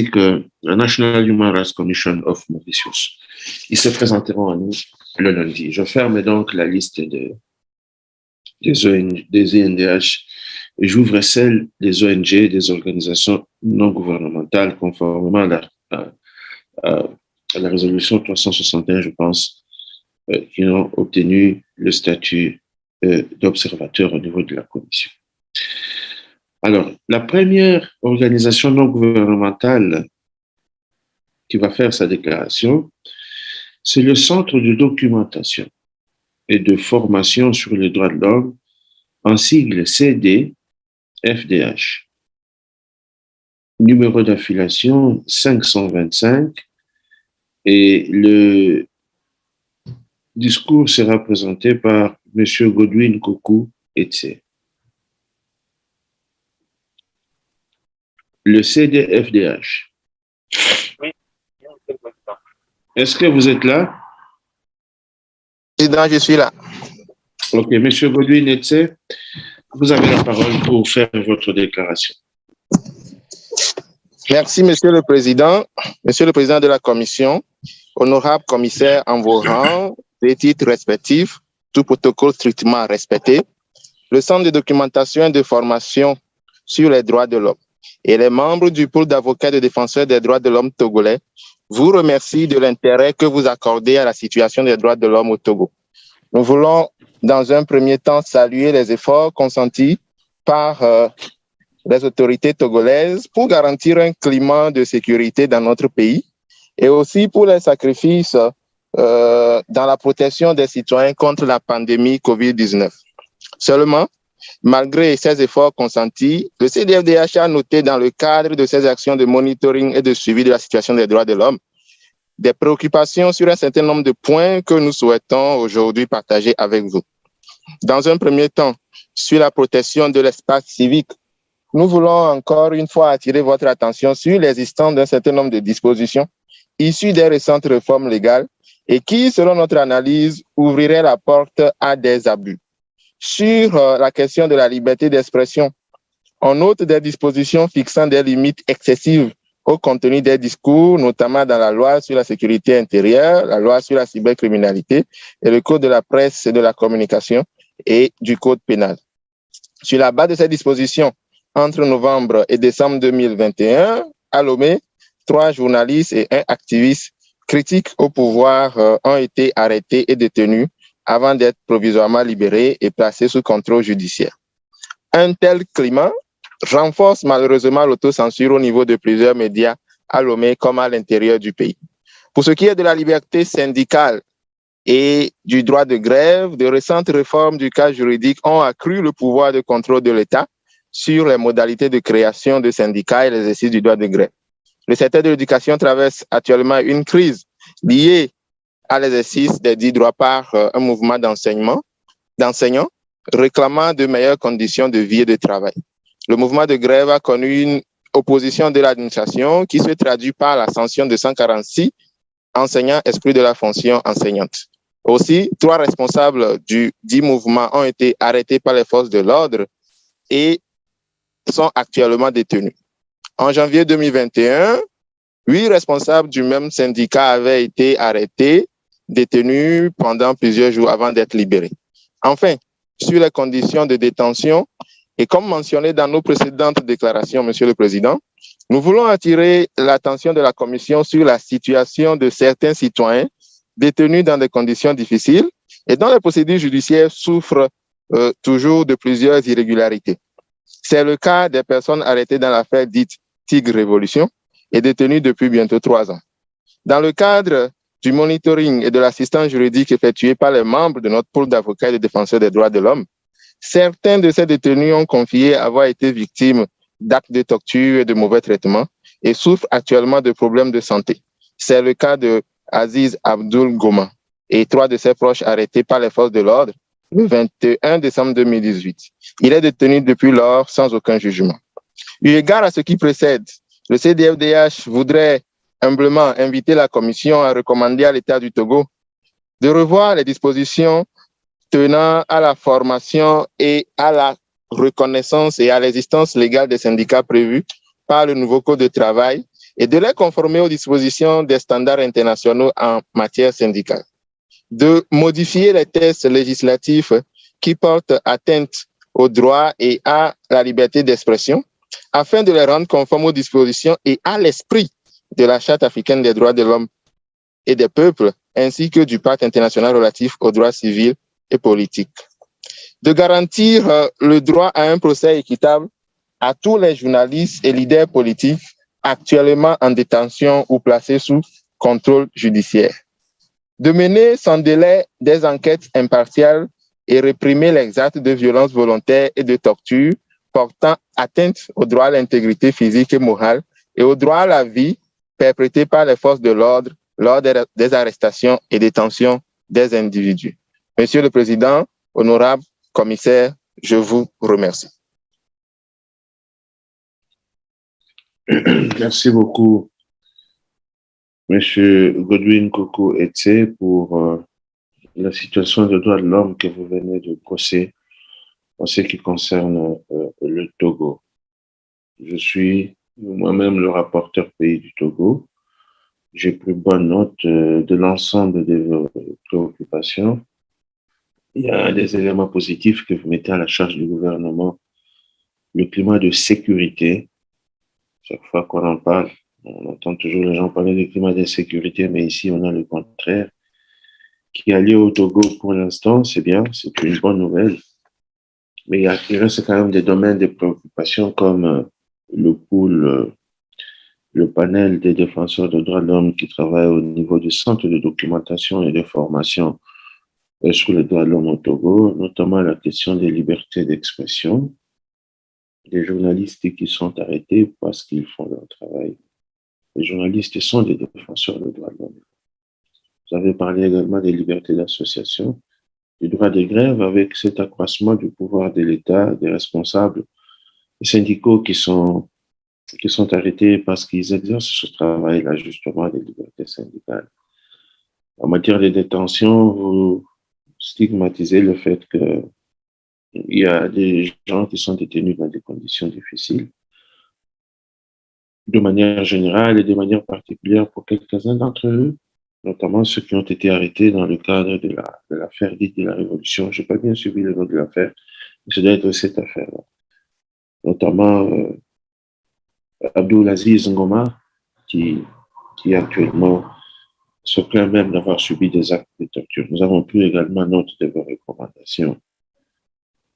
que la National Human Rights Commission of Mauritius. Ils se présenteront à nous le lundi. Je ferme donc la liste des INDH et j'ouvre celle des ONG, des organisations non gouvernementales, conformément à la résolution 361, je pense, qui ont obtenu le statut d'observateur au niveau de la commission. Alors, la première organisation non gouvernementale qui va faire sa déclaration, c'est le Centre de documentation et de formation sur les droits de l'homme, en sigle CD-FDH. Numéro d'affiliation 525 et le discours sera présenté par M. Godwin Kokou Etse. Le CD-FDH. Oui. Est-ce que vous êtes là? Président, je suis là. Ok, M. Godwin Etse, vous avez la parole pour faire votre déclaration. Merci, Monsieur le Président de la Commission, honorable commissaire en vos rangs, des titres respectifs, tout protocole strictement respecté, le Centre de documentation et de formation sur les droits de l'homme et les membres du pôle d'avocats et de défenseurs des droits de l'homme togolais vous remercie de l'intérêt que vous accordez à la situation des droits de l'homme au Togo. Nous voulons, dans un premier temps, saluer les efforts consentis par les autorités togolaises pour garantir un climat de sécurité dans notre pays et aussi pour les sacrifices dans la protection des citoyens contre la pandémie COVID-19. Seulement, malgré ces efforts consentis, le CDFDH a noté dans le cadre de ses actions de monitoring et de suivi de la situation des droits de l'homme des préoccupations sur un certain nombre de points que nous souhaitons aujourd'hui partager avec vous. Dans un premier temps, sur la protection de l'espace civique, nous voulons encore une fois attirer votre attention sur l'existence d'un certain nombre de dispositions issues des récentes réformes légales et qui, selon notre analyse, ouvriraient la porte à des abus. Sur la question de la liberté d'expression, on note des dispositions fixant des limites excessives au contenu des discours, notamment dans la loi sur la sécurité intérieure, la loi sur la cybercriminalité et le code de la presse et de la communication et du code pénal. Sur la base de ces dispositions, entre novembre et décembre 2021, à Lomé, 3 journalistes et 1 activiste critiques au pouvoir ont été arrêtés et détenus avant d'être provisoirement libérés et placés sous contrôle judiciaire. Un tel climat renforce malheureusement l'autocensure au niveau de plusieurs médias à Lomé comme à l'intérieur du pays. Pour ce qui est de la liberté syndicale et du droit de grève, de récentes réformes du cadre juridique ont accru le pouvoir de contrôle de l'État sur les modalités de création de syndicats et l'exercice du droit de grève. Le secteur de l'éducation traverse actuellement une crise liée à l'exercice des dits droits par un mouvement d'enseignants réclamant de meilleures conditions de vie et de travail. Le mouvement de grève a connu une opposition de l'administration qui se traduit par la sanction de 146 enseignants exclus de la fonction enseignante. Aussi, 3 responsables du dit mouvement ont été arrêtés par les forces de l'ordre et sont actuellement détenus. En janvier 2021, 8 responsables du même syndicat avaient été arrêtés, détenus pendant plusieurs jours avant d'être libérés. Enfin, sur les conditions de détention, et comme mentionné dans nos précédentes déclarations, Monsieur le Président, nous voulons attirer l'attention de la Commission sur la situation de certains citoyens détenus dans des conditions difficiles et dont les procédures judiciaires souffrent toujours de plusieurs irrégularités. C'est le cas des personnes arrêtées dans l'affaire dite Tigre Révolution et détenues depuis bientôt 3 ans. Dans le cadre du monitoring et de l'assistance juridique effectué par les membres de notre pôle d'avocats et de défenseurs des droits de l'homme, certains de ces détenus ont confié avoir été victimes d'actes de torture et de mauvais traitements et souffrent actuellement de problèmes de santé. C'est le cas de Aziz Abdul Goma et 3 de ses proches arrêtés par les forces de l'ordre le 21 décembre 2018. Il est détenu depuis lors sans aucun jugement. Eu égard à ce qui précède, le CDFDH voudrait humblement inviter la Commission à recommander à l'État du Togo de revoir les dispositions tenant à la formation et à la reconnaissance et à l'existence légale des syndicats prévus par le nouveau Code de travail et de les conformer aux dispositions des standards internationaux en matière syndicale, de modifier les textes législatifs qui portent atteinte aux droits et à la liberté d'expression, afin de les rendre conformes aux dispositions et à l'esprit de la Charte africaine des droits de l'homme et des peuples, ainsi que du Pacte international relatif aux droits civils et politiques. De garantir le droit à un procès équitable à tous les journalistes et leaders politiques actuellement en détention ou placés sous contrôle judiciaire. De mener sans délai des enquêtes impartiales et réprimer les actes de violence volontaire et de torture portant atteinte au droit à l'intégrité physique et morale et au droit à la vie perpétrés par les forces de l'ordre lors des arrestations et détentions des individus. Monsieur le Président, honorable commissaire, je vous remercie. Merci beaucoup, Monsieur Godwin Koko Etse, pour la situation des droits de l'homme que vous venez de brosser en ce qui concerne le Togo. Je suis moi-même le rapporteur pays du Togo. J'ai pris bonne note de l'ensemble de vos préoccupations. Il y a des éléments positifs que vous mettez à la charge du gouvernement. Le climat de sécurité, chaque fois qu'on en parle, on entend toujours les gens parler du climat d'insécurité, mais ici, on a le contraire. Qui est lié au Togo pour l'instant, c'est bien, c'est une bonne nouvelle. Mais il reste quand même des domaines de préoccupation comme le pool, le panel des défenseurs des droits de l'homme qui travaillent au niveau du centre de documentation et de formation sur les droits de l'homme au Togo, notamment la question des libertés d'expression, des journalistes qui sont arrêtés parce qu'ils font leur travail. Les journalistes sont des défenseurs des droits de l'homme. Vous avez parlé également des libertés d'association, du droit de grève avec cet accroissement du pouvoir de l'État, des responsables syndicaux qui sont arrêtés parce qu'ils exercent ce travail-là, justement, des libertés syndicales. En matière de détention, vous stigmatisez le fait qu'il y a des gens qui sont détenus dans des conditions difficiles, de manière générale et de manière particulière pour quelques-uns d'entre eux, notamment ceux qui ont été arrêtés dans le cadre de l'affaire dite de la Révolution. Je n'ai pas bien suivi le nom de l'affaire, mais ça doit être cette affaire-là. Notamment Abdoulaziz Ngoma, qui actuellement se plaint même d'avoir subi des actes de torture. Nous avons pris également note de vos recommandations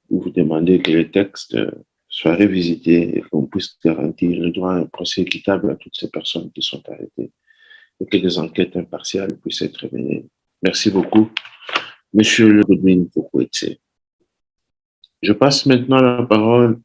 où vous demandez que les textes soient révisités et qu'on puisse garantir le droit à un procès équitable à toutes ces personnes qui sont arrêtées et que des enquêtes impartiales puissent être menées. Merci beaucoup, Monsieur le Godwin Koko Etse. Je passe maintenant la parole